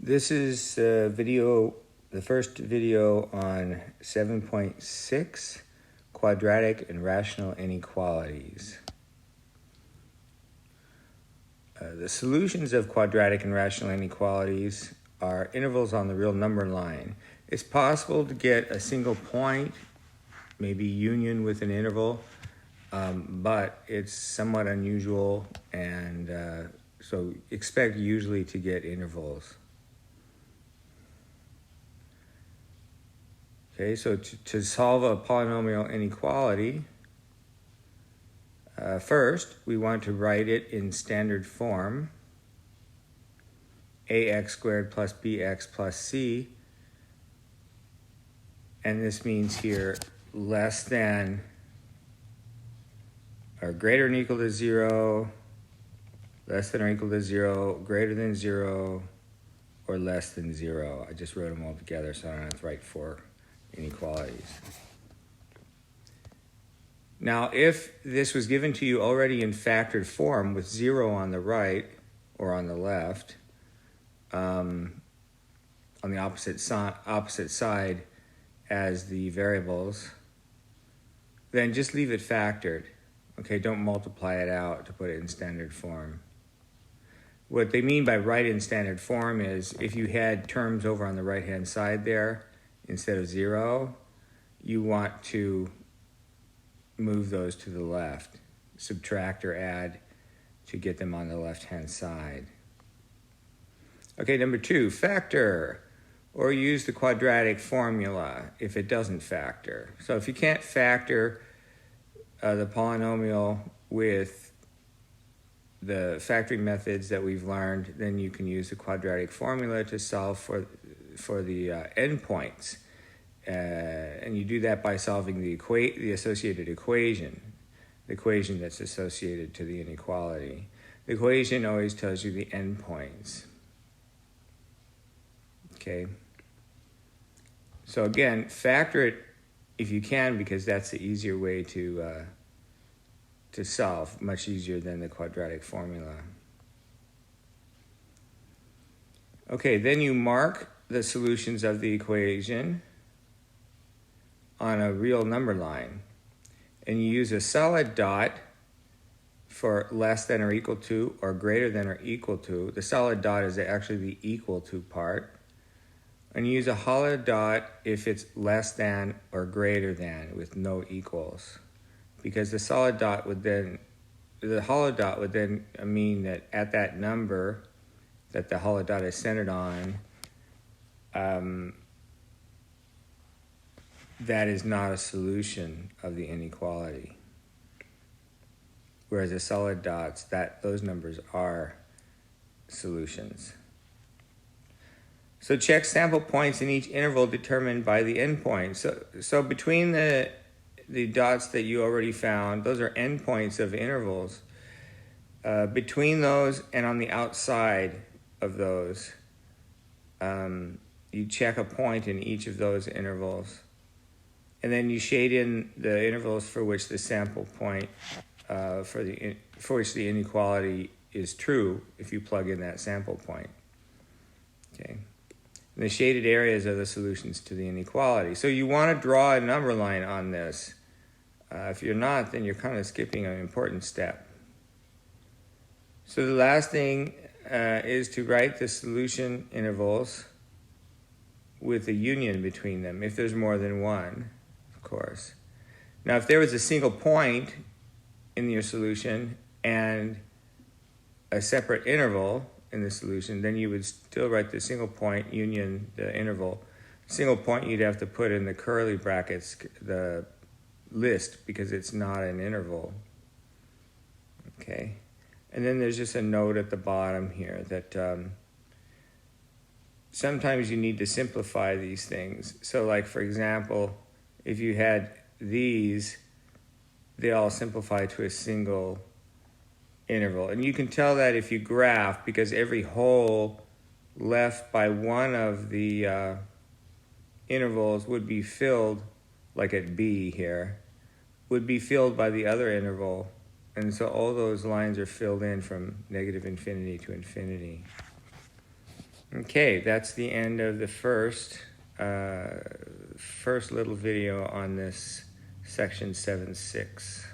This is the first video on 7.6, Quadratic and Rational Inequalities. The solutions of quadratic and rational inequalities are intervals on the real number line. It's possible to get a single point, maybe union with an interval, but it's somewhat unusual, and so expect usually to get intervals. Okay, so to solve a polynomial inequality, first we want to write it in standard form, ax squared plus bx plus c, and this means here less than or greater than or equal to 0, less than or equal to 0, greater than 0, or less than 0. I just wrote them all together so I don't have to write four inequalities. Now, if this was given to you already in factored form with 0 on the right or on the left, on the opposite side as the variables, then just leave it factored. Okay, don't multiply it out to put it in standard form. What they mean by write in standard form is if you had terms over on the right-hand side there, instead of 0, you want to move those to the left, subtract or add to get them on the left-hand side. Okay, number 2, factor, or use the quadratic formula if it doesn't factor. So if you can't factor the polynomial with the factoring methods that we've learned, then you can use the quadratic formula to solve for the endpoints. And you do that by solving the associated equation, the equation that's associated to the inequality. The equation always tells you the endpoints. Okay. So again, factor it if you can, because that's the easier way to solve, much easier than the quadratic formula. Okay, then you mark the solutions of the equation on a real number line, and you use a solid dot for less than or equal to or greater than or equal to. The solid dot is actually the equal to part. And you use a hollow dot if it's less than or greater than with no equals, because the hollow dot would then mean that at that number that the hollow dot is centered on, that is not a solution of the inequality. Whereas the solid dots, those numbers are solutions. So check sample points in each interval determined by the endpoint. So between the dots that you already found, those are endpoints of intervals. Between those and on the outside of those, you check a point in each of those intervals. And then you shade in the intervals for which the sample point, for which the inequality is true if you plug in that sample point. Okay. And the shaded areas are the solutions to the inequality. So you want to draw a number line on this. If you're not, then you're kind of skipping an important step. So the last thing is to write the solution intervals with a union between them, if there's more than one, of course. Now, if there was a single point in your solution and a separate interval in the solution, then you would still write the single point union the interval. Single point you'd have to put in the curly brackets, the list, because it's not an interval. Okay. And then there's just a note at the bottom here that sometimes you need to simplify these things. So like, for example, if you had these, they all simplify to a single interval. And you can tell that if you graph, because every hole left by one of the intervals would be filled, like at B here, would be filled by the other interval. And so all those lines are filled in from negative infinity to infinity. Okay, that's the end of the first little video on this section 7.6.